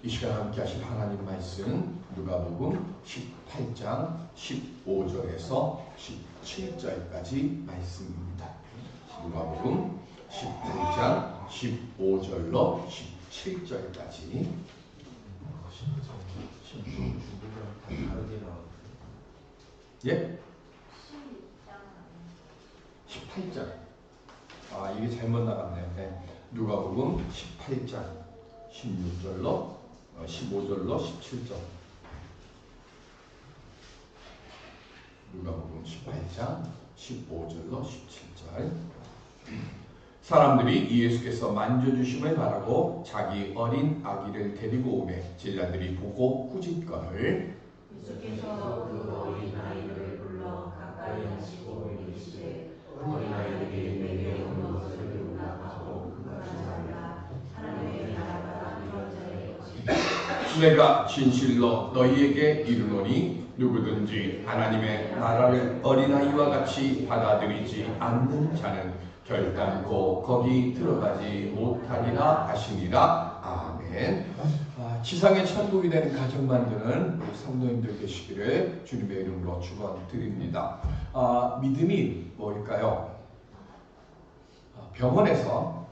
이 시간 함께 하실 하나님 말씀 누가복음 18장 15절에서 17절까지 말씀입니다. 누가복음 18장 15절로 17절까지. 예? 18장. 아, 이게 잘못 나갔네요. 네. 누가복음 18장 16절로 15절로 17절. 누가복음 18장 15절로 17절. 사람들이 예수께서 만져주심을 바라고 자기 어린 아기를 데리고 오매 제자들이 보고 꾸짖거늘 예수께서 그 어린 아이를 불러 가까이 하시고 이르시되 어린아이에게 내게 온 것을 응답하고 그것을 알라. 하나님의 나라가 이런 자의 것이다. 내가 진실로 너희에게 이르노니 누구든지 하나님의 나라를 어린아이와 같이 받아들이지 않는 자는 결단코 거기 들어가지 못하리라 하시니라. 아멘. 지상의 천국이 되는 가정 만드는 우리 성도님들 되시기를 주님의 이름으로 축원드립니다. 믿음이 뭘까요? 병원에서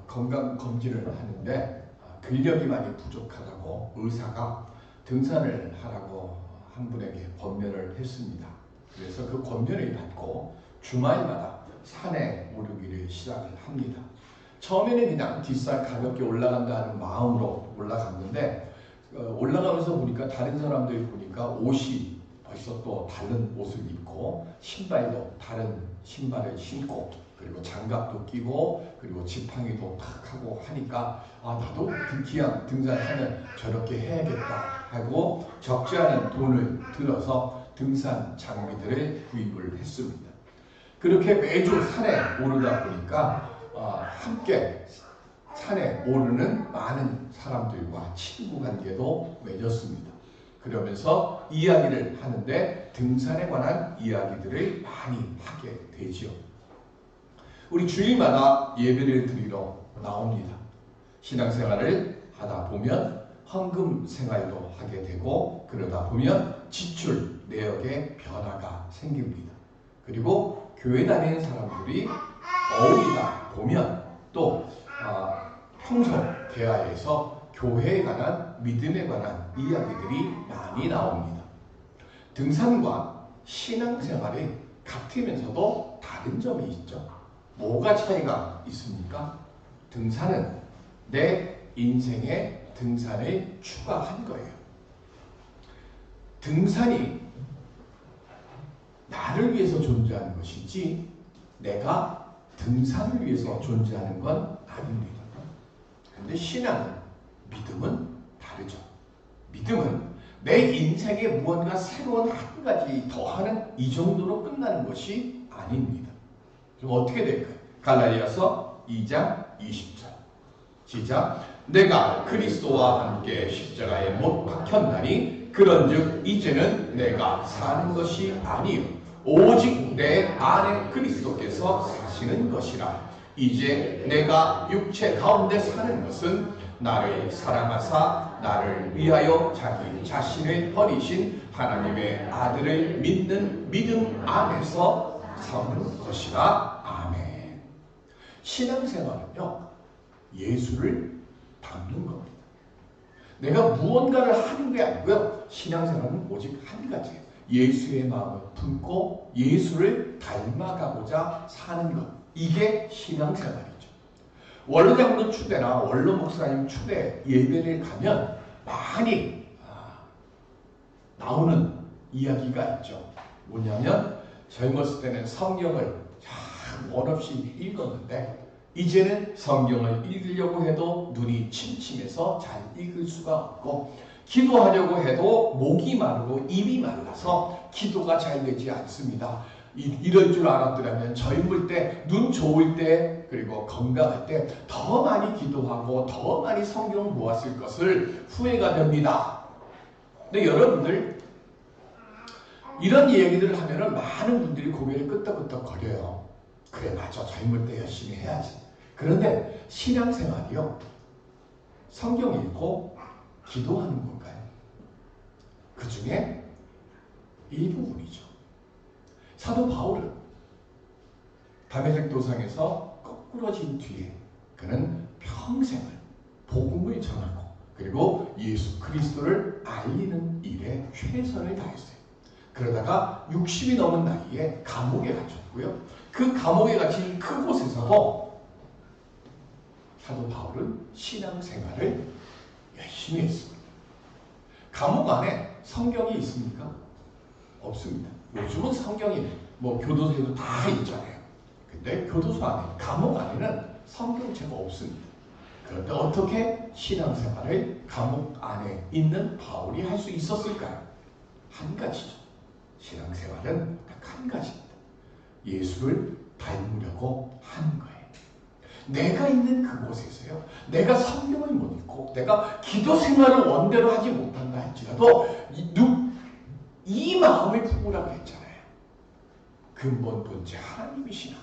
건강 검진을 하는데 근력이 많이 부족하다고 의사가 등산을 하라고 한 분에게 권면을 했습니다. 그래서 그 권면을 받고 주말마다 산에 오르기를 시작을 합니다. 처음에는 그냥 뒷산 가볍게 올라간다 하는 마음으로 올라갔는데 올라가면서 보니까 다른 사람들이 보니까 옷이 벌써 또 다른 옷을 입고 신발도 다른 신발을 신고 그리고 장갑도 끼고 그리고 지팡이도 탁 하고 하니까 나도 기왕 등산하면 저렇게 해야겠다 하고 적지 않은 돈을 들어서 등산 장비들을 구입을 했습니다. 그렇게 매주 산에 오르다 보니까 함께 산에 오르는 많은 사람들과 친구 관계도 맺었습니다. 그러면서 이야기를 하는데 등산에 관한 이야기들을 많이 하게 되죠. 우리 주일마다 예배를 드리러 나옵니다. 신앙생활을 하다 보면 헌금 생활도 하게 되고 그러다 보면 지출 내역에 변화가 생깁니다. 그리고 교회 다니는 사람들이 어울리다 보면 또 평소 대화에서 교회에 관한 믿음에 관한 이야기들이 많이 나옵니다. 등산과 신앙생활이 같으면서도 다른 점이 있죠. 뭐가 차이가 있습니까? 등산은 내 인생에 등산을 추가한 거예요. 등산이 나를 위해서 존재하는 것이지 내가 등산을 위해서 존재하는 건 아닙니다. 그런데 신앙은, 믿음은 다르죠. 믿음은 내 인생에 무언가 새로운 한 가지 더하는 이 정도로 끝나는 것이 아닙니다. 그럼 어떻게 될까요? 갈라디아서 2장 20절 시작. 내가 그리스도와 함께 십자가에 못 박혔나니 그런즉 이제는 내가 사는 것이 아니요 오직 내 안에 그리스도께서 사시는 것이라. 이제 내가 육체 가운데 사는 것은 나를 사랑하사 나를 위하여 자기 자신을 버리신 하나님의 아들을 믿는 믿음 안에서 사는 것이라. 아멘. 신앙생활은요, 예수를 닮는 겁니다. 내가 무언가를 하는 게 아니고요, 신앙생활은 오직 한 가지예요. 예수의 마음을 품고 예수를 닮아가고자 사는 것. 이게 신앙생활이죠. 원로장로 추대나 원로 목사님 추대 예배를 가면 많이 나오는 이야기가 있죠. 뭐냐면 젊었을 때는 성경을 참 원없이 읽었는데 이제는 성경을 읽으려고 해도 눈이 침침해서 잘 읽을 수가 없고 기도하려고 해도 목이 마르고 입이 말라서 기도가 잘 되지 않습니다. 이럴 줄 알았더라면 젊을 때, 눈 좋을 때, 그리고 건강할 때 더 많이 기도하고 더 많이 성경을 모았을 것을 후회가 됩니다. 근데 여러분들 이런 얘기들을 하면 많은 분들이 고개를 끄덕끄덕 거려요. 그래, 맞아, 젊을 때 열심히 해야지. 그런데 신앙생활이요, 성경 읽고 기도하는 건가요? 그 중에 일부분이죠. 사도 바울은 다메섹 도상에서 거꾸러진 뒤에 그는 평생을 복음을 전하고 그리고 예수 그리스도를 알리는 일에 최선을 다했어요. 그러다가 60이 넘은 나이에 감옥에 갇혔고요. 그 감옥에 갇힌 그곳에서 사도 바울은 신앙생활을 열심히 했습니다. 감옥 안에 성경이 있습니까? 없습니다. 요즘은 성경이 교도소에도 다 있잖아요. 근데 교도소 안에, 감옥 안에는 성경책가 없습니다. 그런데 어떻게 신앙생활을 감옥 안에 있는 바울이 할 수 있었을까요? 한 가지죠. 신앙생활은 딱 한 가지입니다. 예수를 닮으려고 하는 거예요. 내가 있는 그곳에서요, 내가 성경을 못 읽고 내가 기도 생활을 원대로 하지 못한다 할지라도 이 마음을 품으라고 했잖아요. 근본 본체 하나님이시나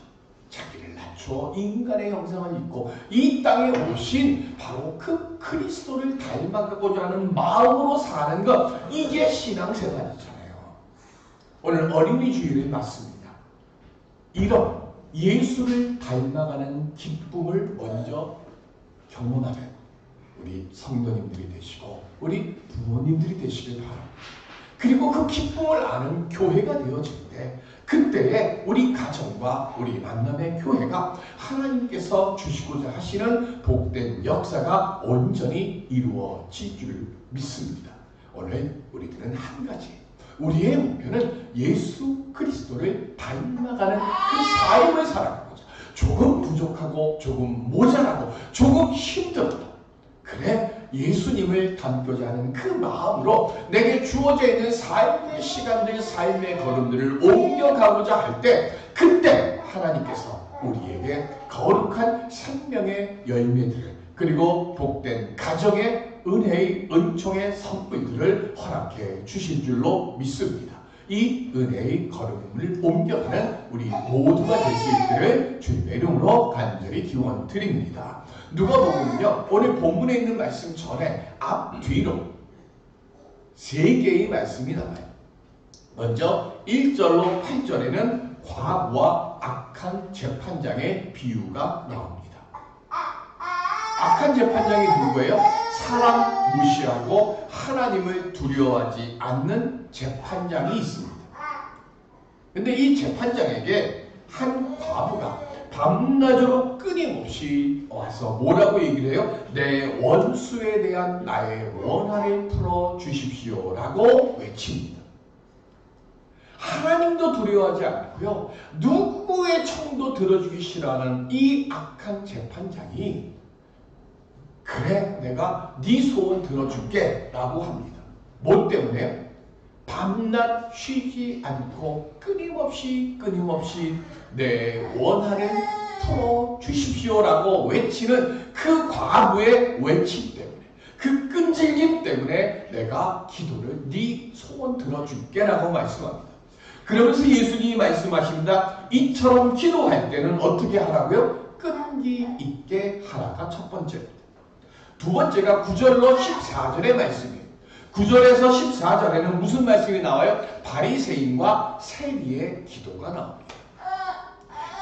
자기를 낮추어 인간의 형상을 입고 이 땅에 오신 바로 그 그리스도를 닮아가고자 하는 마음으로 사는 것, 이게 신앙생활이잖아요. 오늘 어린이 주일을 맞습니다. 이런 예수를 닮아가는 기쁨을 먼저 경험하는 우리 성도님들이 되시고 우리 부모님들이 되시길 바랍니다. 그리고 그 기쁨을 아는 교회가 되어질 때 그때에 우리 가정과 우리 만남의 교회가 하나님께서 주시고자 하시는 복된 역사가 온전히 이루어질 줄 믿습니다. 오늘 우리들은 한 가지, 우리의 목표는 예수 그리스도를 닮아가는 그 삶을 살아가고자, 조금 부족하고 조금 모자라고 조금 힘들어도 그래 예수님을 닮고자 하는 그 마음으로 내게 주어져 있는 삶의 시간들, 삶의 걸음들을 옮겨가고자 할 때 그때 하나님께서 우리에게 거룩한 생명의 열매들을 그리고 복된 가정의 은혜의 은총의 선물들을 허락해 주실 줄로 믿습니다. 이 은혜의 걸음을 옮겨가는 우리 모두가 될 수 있기를 주님의 이름으로 간절히 기원 드립니다. 누가복음은요, 오늘 본문에 있는 말씀 전에 앞뒤로 세 개의 말씀이 나와요. 먼저 1절로 8절에는 과부와 악한 재판장의 비유가 나옵니다. 악한 재판장이 누구예요? 사람 무시하고 하나님을 두려워하지 않는 재판장이 있습니다. 근데 이 재판장에게 한 과부가 밤낮으로 끊임없이 와서 뭐라고 얘기를 해요? 내 원수에 대한 나의 원한을 풀어주십시오 라고 외칩니다. 하나님도 두려워하지 않고요, 누구의 청도 들어주기 싫어하는 이 악한 재판장이 그래 내가 네 소원 들어줄게 라고 합니다. 뭐 때문에? 밤낮 쉬지 않고 끊임없이 내 원한을 풀어주십시오 라고 외치는 그 과부의 외침 때문에, 그 끈질김 때문에 내가 기도를 네 소원 들어줄게 라고 말씀합니다. 그러면서 예수님이 말씀하십니다. 이처럼 기도할 때는 어떻게 하라고요? 끈기 있게 하라가 첫 번째입니다. 두 번째가 9절로 14절의 말씀이에요. 9절에서 14절에는 무슨 말씀이 나와요? 바리새인과 세리의 기도가 나옵니다.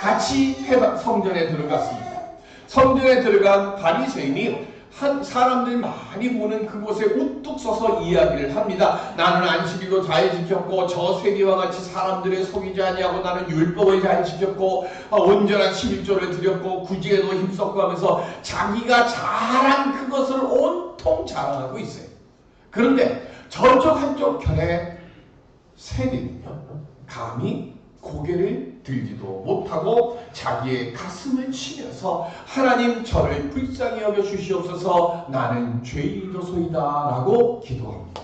같이 성전에 들어갔습니다. 성전에 들어간 바리새인이 한 사람들 많이 보는 그곳에 우뚝 서서 이야기를 합니다. 나는 안식일도 잘 지켰고 저 세리와 같이 사람들을 속이지 아니하고 나는 율법을 잘 지켰고 온전한 11조를 드렸고 구제에도 힘썼고 하면서 자기가 잘한 그것을 온통 자랑하고 있어요. 그런데 저쪽 한쪽 편에 세리는요, 감히 고개를 들지도 못하고 자기의 가슴을 치면서 하나님 저를 불쌍히 여겨 주시옵소서 나는 죄인이로소이다 라고 기도합니다.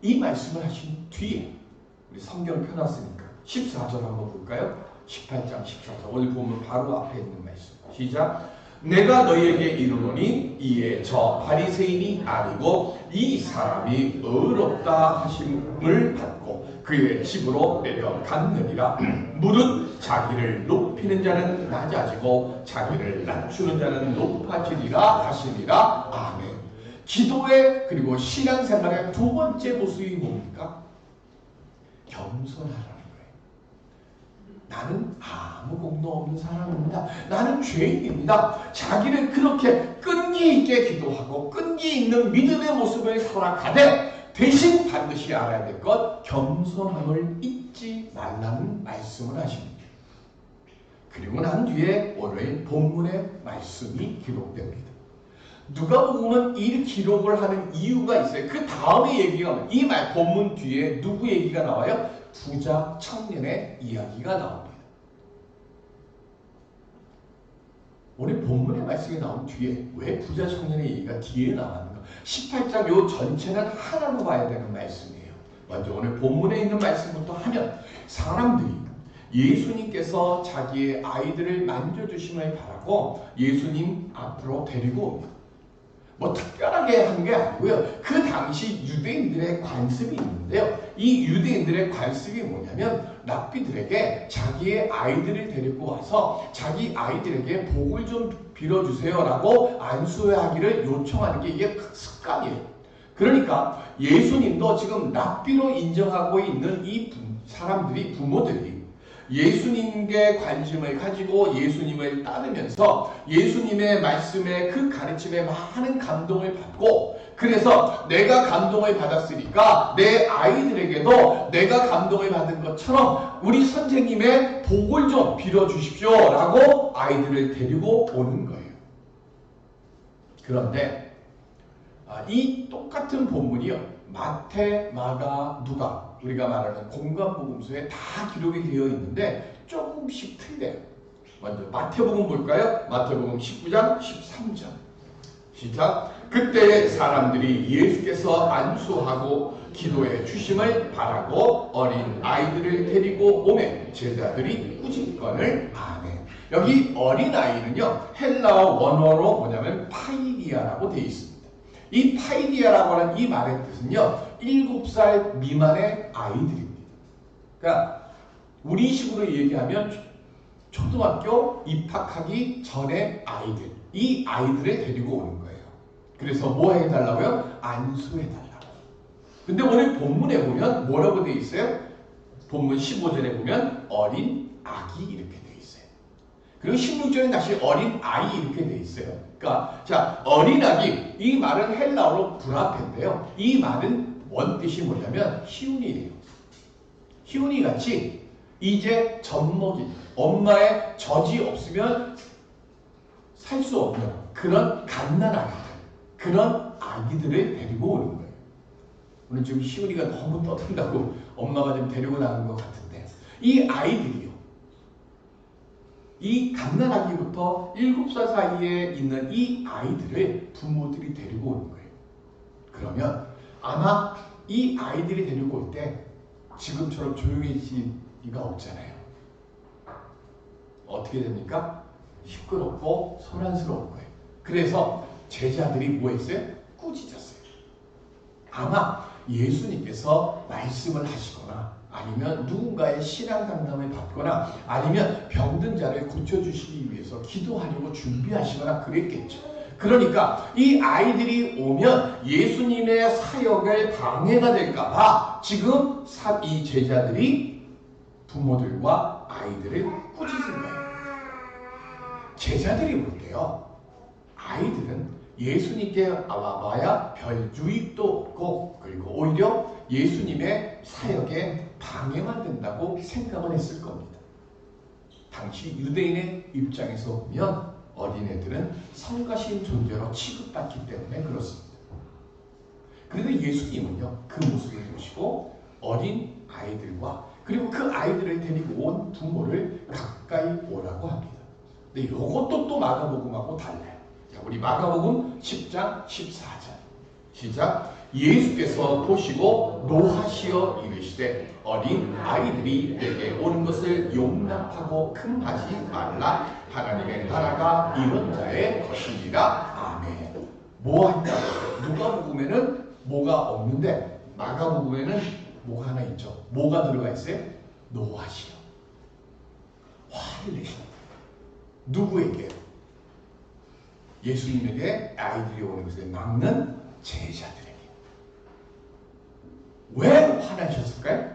이 말씀을 하신 뒤에 우리 성경 펴놨으니까 14절 한번 볼까요? 18장 14절 오늘 보면 바로 앞에 있는 말씀 시작. 내가 너희에게 이르노니 이에 저 바리새인이 아니고 이 사람이 의롭다 하심을 받고 그의 집으로 내려갔느니라. 무릇 자기를 높이는 자는 낮아지고 자기를 낮추는 자는 높아지리라 하시니라. 아멘. 기도의 그리고 신앙생활의 두 번째 모습이 뭡니까? 겸손하라는 거예요. 나는 아무 공도 없는 사람입니다. 나는 죄인입니다. 자기를 그렇게 끈기 있게 기도하고 끈기 있는 믿음의 모습을 살아가되 대신 반드시 알아야 될 것, 겸손함을 잊지 말라는 말씀을 하십니다. 그리고 난 뒤에 오늘 본문의 말씀이 기록됩니다. 누가복음은 이 기록을 하는 이유가 있어요. 그 다음에 얘기가 나와요. 이 본문 뒤에 누구 얘기가 나와요? 부자 청년의 이야기가 나옵니다. 오늘 본문의 말씀이 나온 뒤에 왜 부자 청년의 얘기가 뒤에 나왔는가? 18장 요 전체는 하나로 봐야 되는 말씀이에요. 먼저 오늘 본문에 있는 말씀부터 하면 사람들이 예수님께서 자기의 아이들을 만져주심을 바라고 예수님 앞으로 데리고 옵니다. 뭐 특별하게 한 게 아니고요. 그 당시 유대인들의 관습이 있는데요. 이 유대인들의 관습이 뭐냐면 랍비들에게 자기의 아이들을 데리고 와서 자기 아이들에게 복을 좀 빌어주세요라고 안수하기를 요청하는 게 이게 습관이에요. 그러니까 예수님도 지금 랍비로 인정하고 있는 이 사람들이, 부모들이 예수님께 관심을 가지고 예수님을 따르면서 예수님의 말씀에 그 가르침에 많은 감동을 받고, 그래서 내가 감동을 받았으니까 내 아이들에게도 내가 감동을 받은 것처럼 우리 선생님의 복을 좀 빌어주십시오 라고 아이들을 데리고 오는 거예요. 그런데 이 똑같은 본문이요, 마태, 마가, 누가, 우리가 말하는 공관복음서에 다 기록이 되어 있는데 조금씩 틀려요. 먼저 마태복음 볼까요? 마태복음 19장 13절 시작. 그때 사람들이 예수께서 안수하고 기도해 주심을 바라고 어린 아이들을 데리고 오매 제자들이 꾸짖거늘. 아멘. 여기 어린 아이는요, 헬라어 원어로 뭐냐면 파이디아라고 되어 있습니다. 이 파이디아라고 하는 이 말의 뜻은요, 7살 미만의 아이들입니다. 그러니까 우리식으로 얘기하면 초등학교 입학하기 전의 아이들, 이 아이들을 데리고 오는 거예요. 그래서 뭐 해달라고요? 안수해달라고. 근데 오늘 본문에 보면 뭐라고 되어 있어요? 본문 15절에 보면 어린 아기 이렇게 되어 있어요. 그리고 16절에 다시 어린 아이 이렇게 되어 있어요. 그러니까 자, 어린 아기, 이 말은 헬라어로 브라페인데요. 이 말은 원뜻이 뭐냐면 희운이에요. 희운이 같이 이제 젖먹이, 엄마의 젖이 없으면 살 수 없는 그런 갓난아기들, 그런 아기들을 데리고 오는 거예요. 오늘 지금 희운이가 너무 떠든다고 엄마가 좀 데리고 나간 것 같은데, 이 아이들이요, 이 갓난아기부터 7살 사이에 있는 이 아이들을 부모들이 데리고 오는 거예요. 그러면 아마 이 아이들이 데리고 올 때 지금처럼 조용해질 리가 없잖아요. 어떻게 됩니까? 시끄럽고 소란스러운 거예요. 그래서 제자들이 뭐 했어요? 꾸짖었어요. 아마 예수님께서 말씀을 하시거나 아니면 누군가의 신앙 상담을 받거나 아니면 병든 자를 고쳐주시기 위해서 기도하려고 준비하시거나 그랬겠죠. 그러니까 이 아이들이 오면 예수님의 사역을 방해가 될까봐 지금 이 제자들이 부모들과 아이들을 꾸짖은 거예요. 제자들이 볼 때요, 아이들은 예수님께 와봐야 별 유익도 없고 그리고 오히려 예수님의 사역에 방해만 된다고 생각을 했을 겁니다. 당시 유대인의 입장에서 보면 어린애들은 성가신 존재로 취급받기 때문에 그렇습니다. 그런데 예수님은요, 그 모습을 보시고 어린 아이들과 그리고 그 아이들을 데리고 온 부모를 가까이 오라고 합니다. 근데 이것도 또 마가복음하고 달라요. 자, 우리 마가복음 10장 14절 시작. 예수께서 보시고 노하시어 이르시되 어린 아이들이 내게 오는 것을 용납하고 금하지 말라 하나님의 나라가 이런 자의 것이니라. 아멘. 뭐 한다? 누가복음에는 뭐가 없는데 마가복음에는 뭐가 하나 있죠. 뭐가 들어가 있어요? 노하시오. 화를 내신다. 누구에게? 예수님에게 아이들이 오는 것을 막는 제자들에게. 왜 화나셨을까요?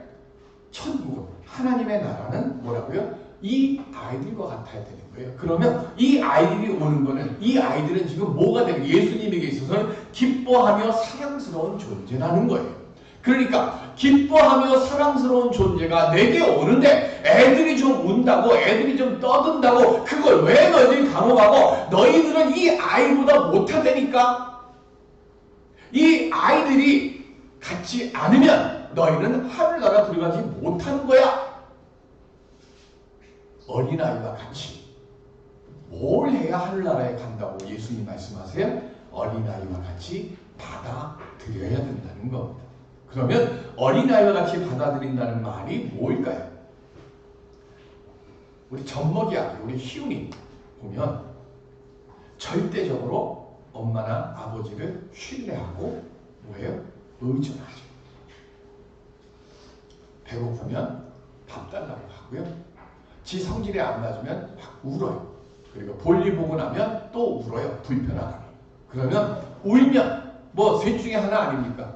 천국은, 하나님의 나라는 뭐라고요? 이 아이들과 같아야 되는 거예요. 그러면 이 아이들이 오는 거는, 이 아이들은 지금 뭐가 되는 거예요? 예수님에게 있어서는 기뻐하며 사랑스러운 존재라는 거예요. 그러니까 기뻐하며 사랑스러운 존재가 내게 오는데 애들이 좀 운다고, 애들이 좀 떠든다고 그걸 왜 너희들이 간호하고, 너희들은 이 아이보다 못하다니까. 이 아이들이 같지 않으면 너희는 하늘나라 들어가지 못하는 거야. 어린아이와 같이 뭘 해야 하늘나라에 간다고 예수님 말씀하세요? 어린아이와 같이 받아들여야 된다는 겁니다. 그러면 어린아이와 같이 받아들인다는 말이 뭘까요? 우리 젖먹이 아기, 우리 희웅이 보면 절대적으로 엄마나 아버지를 신뢰하고 뭐예요? 의존하죠. 배고프면 밥 달라고 하고요. 지 성질에 안 맞으면 막 울어요. 그리고 볼일 보고 나면 또 울어요. 불편하다고. 그러면 울면 뭐 셋 중에 하나 아닙니까?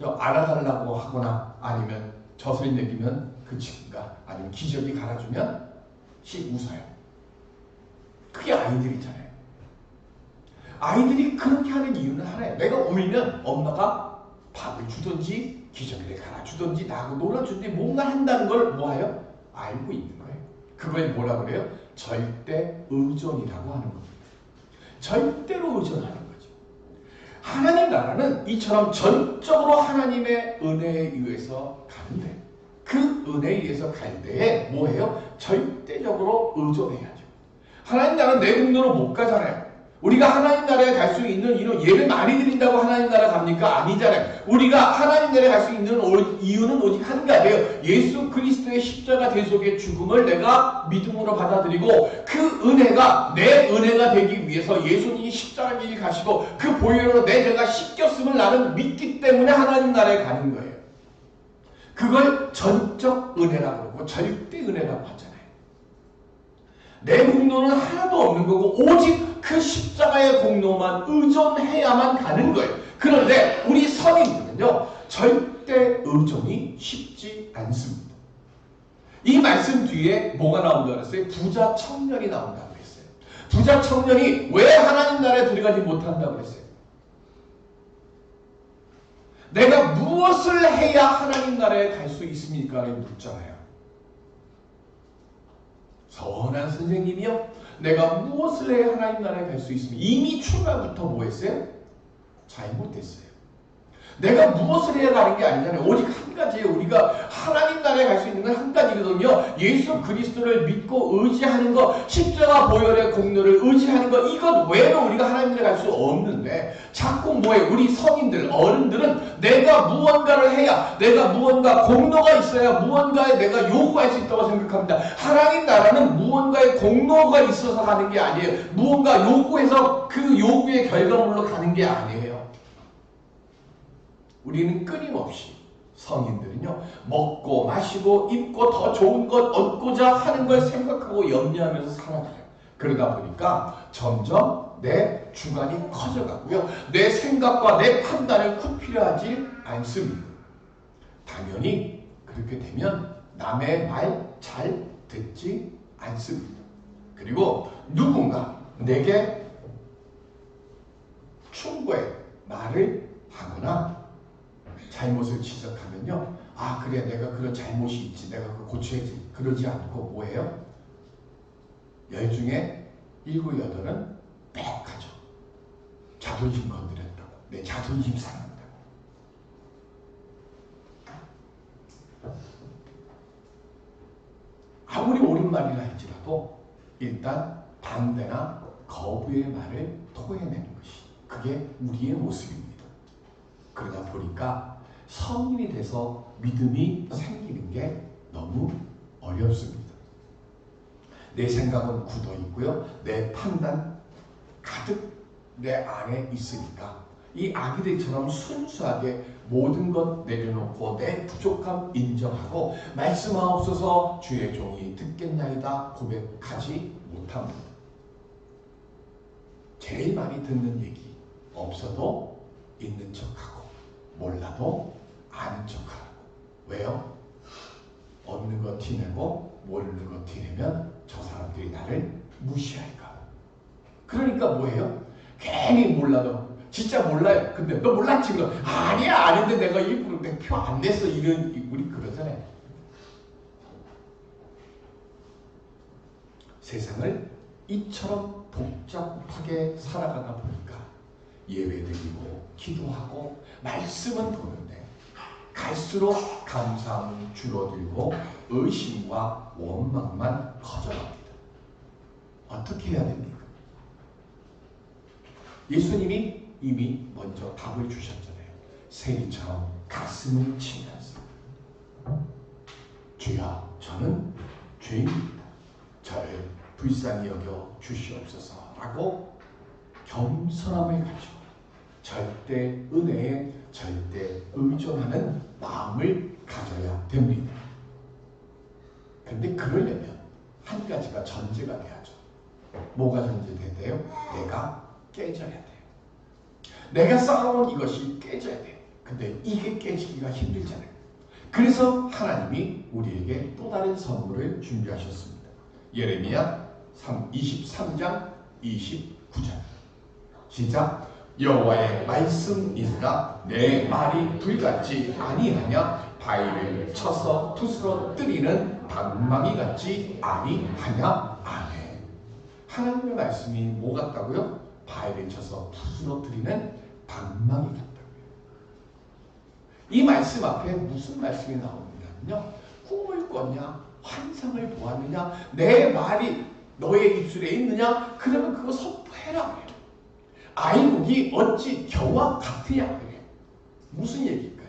알아달라고 하거나 아니면 젖을 먹이면 그 친구가, 아니면 기저귀 갈아주면 씩 웃어요. 그게 아이들이잖아요. 아이들이 그렇게 하는 이유는 하나예요. 내가 울면 엄마가 밥을 주든지 기저귀를 갈아주든지 나하고 놀아주든지 뭔가 한다는 걸 뭐예요? 알고 있는 거예요. 그걸 뭐라 그래요? 절대 의존이라고 하는 겁니다. 절대로 의존하는 거죠. 하나님 나라는 이처럼 전적으로 하나님의 은혜에 의해서 가는데, 그 은혜에 의해서 갈 때에 뭐예요? 절대적으로 의존해야죠. 하나님 나라는 내 공로로 못 가잖아요. 우리가 하나님 나라에 갈 수 있는 이유는 예를 많이 드린다고 하나님 나라 갑니까? 아니잖아요. 우리가 하나님 나라에 갈 수 있는 이유는 오직 한 가지예요. 예수 그리스도의 십자가 대속의 죽음을 내가 믿음으로 받아들이고, 그 은혜가 내 은혜가 되기 위해서 예수님이 십자가 길 가시고 그 보혈로 내 죄가 씻겼음을 나는 믿기 때문에 하나님 나라에 가는 거예요. 그걸 전적 은혜라고 그러고 절대 은혜라고 하잖아요. 내 공로는 하나도 없는 거고 오직 그 십자가의 공로만 의존해야만 가는 거예요. 그런데 우리 선인들은요, 절대 의존이 쉽지 않습니다. 이 말씀 뒤에 뭐가 나온다고 했어요? 부자 청년이 나온다고 했어요. 부자 청년이 왜 하나님 나라에 들어가지 못한다고 했어요? 내가 무엇을 해야 하나님 나라에 갈 수 있습니까? 묻잖아요. 선한 선생님이요? 내가 무엇을 해야 하나님 나라에 갈 수 있습니까? 이미 출발부터 뭐 했어요? 잘못됐어요. 내가 무엇을 해야 가는 게 아니잖아요. 오직 한 가지예요. 우리가 하나님 나라에 갈 수 있는 건 한 가지거든요. 예수 그리스도를 믿고 의지하는 것, 십자가 보혈의 공로를 의지하는 것, 이것 외에는 우리가 하나님 나라에 갈 수 없는데, 자꾸 뭐예요? 우리 성인들, 어른들은 내가 무언가를 해야, 내가 무언가 공로가 있어야 무언가에 내가 요구할 수 있다고 생각합니다. 하나님 나라는 무언가의 공로가 있어서 가는 게 아니에요. 무언가 요구해서 그 요구의 결과물로 가는 게 아니에요. 우리는 끊임없이, 성인들은요, 먹고 마시고 입고 더 좋은 것 얻고자 하는 걸 생각하고 염려하면서 살아가요. 그러다 보니까 점점 내 주관이 커져가고요, 내 생각과 내 판단을 굽히려하지 않습니다. 당연히 그렇게 되면 남의 말 잘 듣지 않습니다. 그리고 누군가 내게 충고의 말을 하거나 잘못을 지적하면요, 아 그래 내가 그런 잘못이 있지, 내가 그거 고쳐야지, 그러지 않고 뭐예요? 10 중에 7, 8은 빽하죠. 자존심 건드렸다고, 내 자존심 상한다고. 아무리 옳은 말이라 할지라도 일단 반대나 거부의 말을 토해내는 것이, 그게 우리의 모습입니다. 그러다 보니까 성인이 돼서 믿음이 생기는 게 너무 어렵습니다. 내 생각은 굳어 있고요. 내 판단 가득 내 안에 있으니까 이 아기들처럼 순수하게 모든 것 내려놓고 내 부족함 인정하고 말씀하옵소서 주의 종이 듣겠나이다 고백하지 못합니다. 제일 많이 듣는 얘기 없어도 있는 척하고 몰라도 아는 척하고. 왜요? 없는 거 티내고 모르는 거 티내면 저 사람들이 나를 무시할까. 그러니까 뭐예요? 괜히 몰라도 진짜 몰라요. 근데 너 몰랐지? 그럼 아니야 아는데 내가 일부러 내 표 안 냈어. 이런 우리 그러잖아요. 세상을 이처럼 복잡하게 살아가다 보니까 예배드리고 기도하고 말씀은 보는데 갈수록 감사함은 줄어들고 의심과 원망만 커져갑니다. 어떻게 해야 됩니까? 예수님이 이미 먼저 답을 주셨잖아요. 세리처럼 가슴을 치면서 주여 저는 죄인입니다. 저를 불쌍히 여겨 주시옵소서 라고 겸손함을 가지고 절대 은혜에 절대 의존하는 마음을 가져야 됩니다. 근데 그러려면 한 가지가 전제가 돼야죠. 뭐가 전제돼야 돼요? 내가 깨져야 돼요. 내가 쌓아온 이것이 깨져야 돼요. 근데 이게 깨지기가 힘들잖아요. 그래서 하나님이 우리에게 또 다른 선물을 준비하셨습니다. 예레미야 23장 29절 시작. 여호와의 말씀이니라 내 말이 불같지 아니하냐 바위를 쳐서 부스러뜨리는 방망이 같지 아니하냐. 아멘. 하나님의 말씀이 뭐 같다고요? 바위를 쳐서 부스러뜨리는 방망이 같다고요. 이 말씀 앞에 무슨 말씀이 나오느냐면요, 꿈을 꿨냐 환상을 보았느냐 내 말이 너의 입술에 있느냐 그러면 그거 선포해라 그래요. 아이국이 어찌 겨와 같으냐 그래요. 무슨 얘기일까요?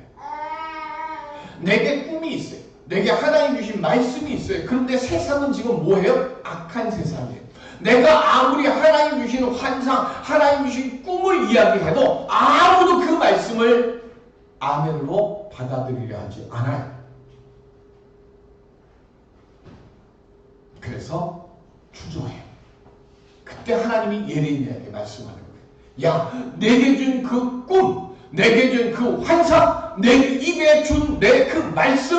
내게 꿈이 있어요. 내게 하나님 주신 말씀이 있어요. 그런데 세상은 지금 뭐예요? 악한 세상이에요. 내가 아무리 하나님 주신 환상, 하나님 주신 꿈을 이야기해도 아무도 그 말씀을 아멘으로 받아들이려 하지 않아요. 그래서 주저해요. 그때 하나님이 예레미야에게 말씀하는 거예요. 야, 내게 준 그 꿈, 내게 준 그 환상, 내 입에 준 내 그 말씀,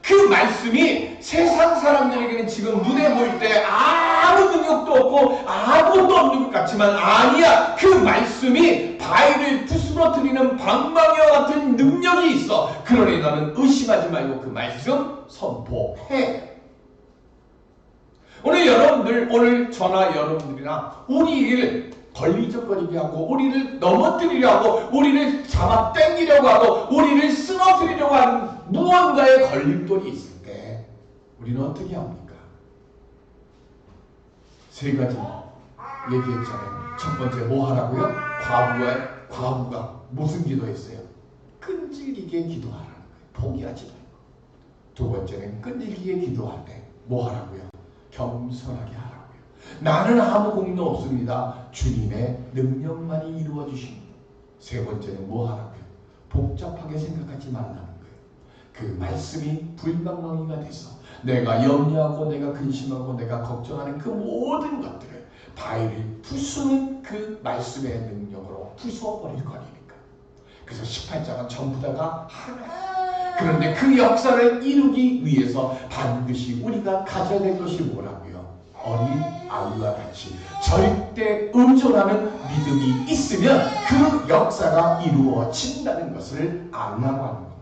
그 말씀이 세상 사람들에게는 지금 눈에 보일 때 아무 능력도 없고 아무것도 없는 것 같지만 아니야. 그 말씀이 바위를 부스러뜨리는 방망이와 같은 능력이 있어. 그러니 너는 의심하지 말고 그 말씀 선포해. 오늘 여러분들, 오늘 저나 여러분들이나 우리를 걸리적거리게 하고 우리를 넘어뜨리려 하고 우리를 잡아 당기려고 하고 우리를 쓰러뜨리려고 하는 무언가의 걸림돌이 있을 때 우리는 어떻게 합니까? 세 가지 얘기했잖아요. 첫 번째 뭐 하라고요? 과부가 무슨 기도했어요? 끈질기게 기도하라는 거예요. 포기하지 말고. 두 번째는 끈질기게 기도할 때 뭐 하라고요? 겸손하게 하라고요. 나는 아무 공도 없습니다. 주님의 능력만이 이루어 주십니다. 세 번째는 뭐 하라고요? 복잡하게 생각하지 말라는 거예요. 그 말씀이 불방망이가 돼서 내가 염려하고 내가 근심하고 내가 걱정하는 그 모든 것들을 바위를 부수는 그 말씀의 능력으로 부숴버릴 거니까. 그래서 18장은 전부 다가 하나예요. 그런데 그 역사를 이루기 위해서 반드시 우리가 가져야 될 것이 뭐라고요? 어린 아이와 같이 절대 의존하는 믿음이 있으면 그 역사가 이루어진다는 것을 알라고 하는 겁니다.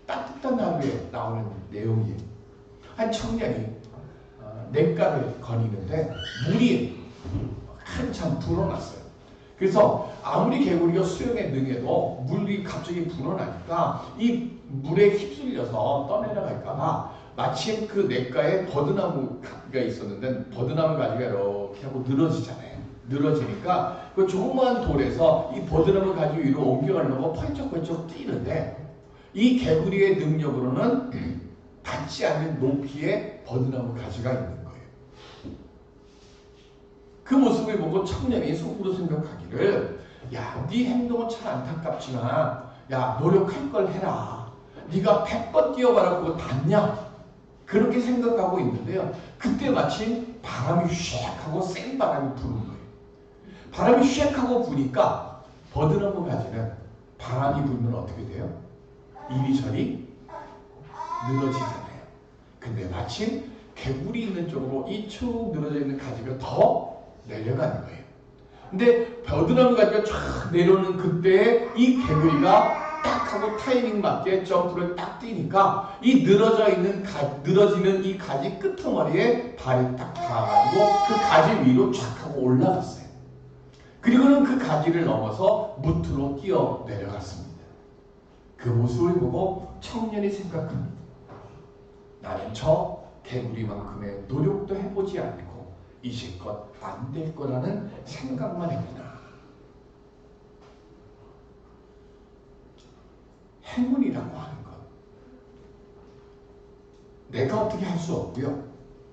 따뜻한 하루에 나오는 내용이에요. 한 청년이 냇가를 거니는데 물이 한참 불어났어요. 그래서 아무리 개구리가 수영에 능해도 물이 갑자기 불어나니까 이 물에 휩쓸려서 떠내려갈까봐 마침 그 냇가에 버드나무가 있었는데 버드나무 가지가 이렇게 하고 늘어지잖아요. 늘어지니까 그 조그마한 돌에서 이 버드나무 가지 위로 옮겨가려고 펄쩍펄쩍 뛰는데 이 개구리의 능력으로는 닿지 않는 높이에 버드나무 가지가 있는 거예요. 그 모습을 보고 청년이 속으로 생각하기를, 야, 네 행동은 참 안타깝지만 야, 노력할 걸 해라. 네가 100번 뛰어봐라 그거 닿냐? 그렇게 생각하고 있는데요. 그때 마침 바람이 휘익하고 센 바람이 부는 거예요. 바람이 휘익하고 부니까 버드나무 가지는 바람이 불면 어떻게 돼요? 이리저리 늘어지잖아요. 근데 마침 개구리 있는 쪽으로 이 쭉 늘어져 있는 가지가 더 내려가는 거예요. 근데 버드나무 가지가 쫙 내려오는 그때에 이 개구리가 딱 하고 타이밍 맞게 점프를 딱 뛰니까 이 늘어지는 이 가지 끄트머리에 발이 딱 닿아가지고 그 가지 위로 쫙 하고 올라갔어요. 그리고는 그 가지를 넘어서 무트로 뛰어 내려갔습니다. 그 모습을 보고 청년이 생각합니다. 나는 저 개구리만큼의 노력도 해보지 않고 이제껏 안 될 거라는 생각만 했구나. 행운이라고 하는 것, 내가 어떻게 할 수 없고요.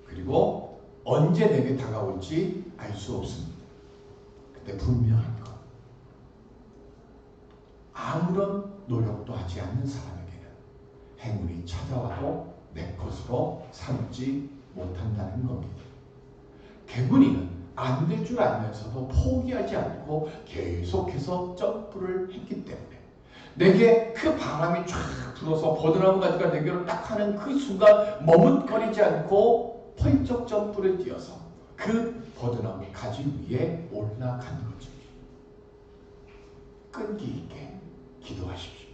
그리고 언제 내게 다가올지 알 수 없습니다. 근데 분명한 것, 아무런 노력도 하지 않는 사람에게는 행운이 찾아와도 내 것으로 삼지 못한다는 겁니다. 개구리는 안 될 줄 알면서도 포기하지 않고 계속해서 점프를 했기 때문에 내게 그 바람이 쫙 불어서 버드나무 가지가 내게로 딱 하는 그 순간 머뭇거리지 않고 펄쩍 점프를 뛰어서 그 버드나무 가지 위에 올라가는 거죠. 끈기 있게 기도하십시오.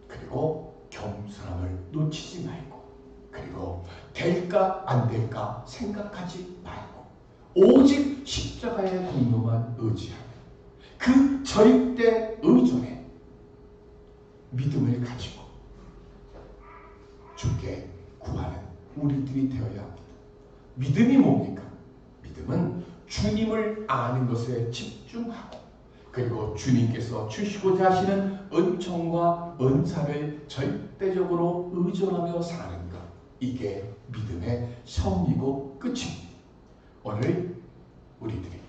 그리고 겸손함을 놓치지 말고, 그리고 될까 안 될까 생각하지 말고 오직 십자가의 공로만 의지하며 그 절대 의존에 믿음을 가지고 주께 구하는 우리들이 되어야 합니다. 믿음이 뭡니까? 믿음은 주님을 아는 것에 집중하고, 그리고 주님께서 주시고자 하시는 은총과 은사를 절대적으로 의존하며 사는 것, 이게 믿음의 성리고 끝입니다. 오늘 우리들이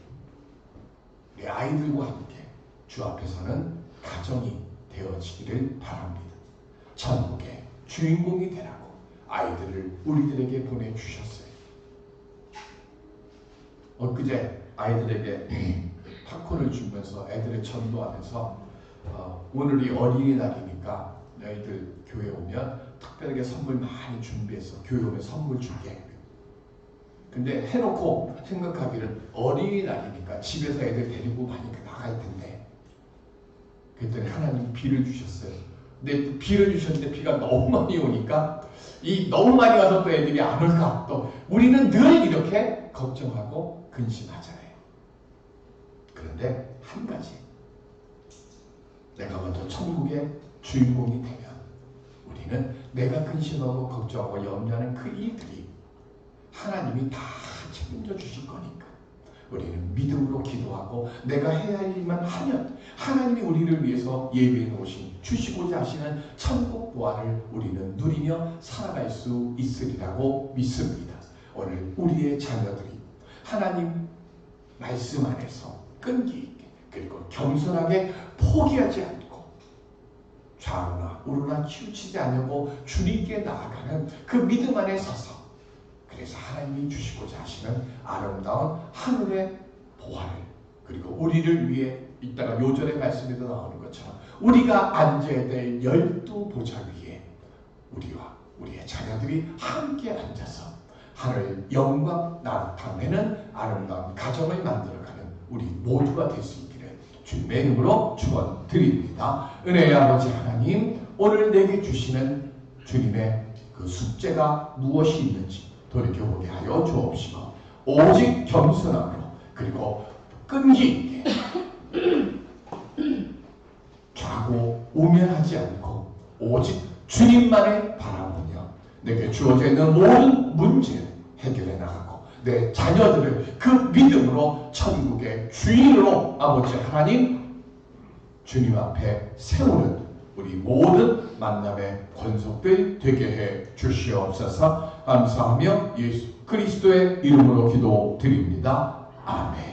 우리 아이들과 함께 주 앞에서는 가정이 되어지기를 바랍니다. 천국의 주인공이 되라고 아이들을 우리들에게 보내주셨어요. 엊그제 아이들에게 팝콘을 주면서 애들을 전도하면서 오늘이 어린이날이니까 너희들 교회 오면 특별하게 선물 많이 준비해서 교회 오면 선물 줄게. 근데 해놓고 생각하기를 어린이날이니까 집에서 애들 데리고 많이 나갈 텐데, 그랬더니 하나님 비를 주셨어요. 근데 비를 주셨는데 비가 너무 많이 오니까 이 너무 많이 와서 또 애들이 안 올까, 또 우리는 늘 이렇게 걱정하고 근심하잖아요. 그런데 한 가지, 내가 먼저 천국의 주인공이 되면 우리는 내가 근심하고 걱정하고 염려하는 그 일들이 하나님이 다 책임져 주실 거니까 우리는 믿음으로 기도하고 내가 해야 할 일만 하면 하나님이 우리를 위해서 예비해 놓으신 주시고자 하시는 천국 보화를 우리는 누리며 살아갈 수 있으리라고 믿습니다. 오늘 우리의 자녀들이 하나님 말씀 안에서 끈기 있게, 그리고 겸손하게 포기하지 않고 좌우나 우로나 치우치지 않으려고 주님께 나아가는 그 믿음 안에 서서, 그래서 하나님이 주시고자 하시는 아름다운 하늘의 보화를, 그리고 우리를 위해 이따가 요절의 말씀에도 나오는 것처럼 우리가 앉아야 될 12보좌 위에 우리와 우리의 자녀들이 함께 앉아서 하늘 영광 나타내는 아름다운 가정을 만들어가는 우리 모두가 될 수 있기를 주님의 이름으로 축원드립니다. 은혜의 아버지 하나님, 오늘 내게 주시는 주님의 그 숙제가 무엇이 있는지 돌이켜보게 하여 주옵시고, 오직 겸손함으로 그리고 끈기 있게 좌고 우면하지 않고 오직 주님만을 바라보며 내게 주어져 있는 모든 문제를 해결해 나가고 내 자녀들을 그 믿음으로 천국의 주인으로 아버지 하나님 주님 앞에 세우는 우리 모든 만남의 권속들 되게 해 주시옵소서. 감사하며 예수 그리스도의 이름으로 기도드립니다. 아멘.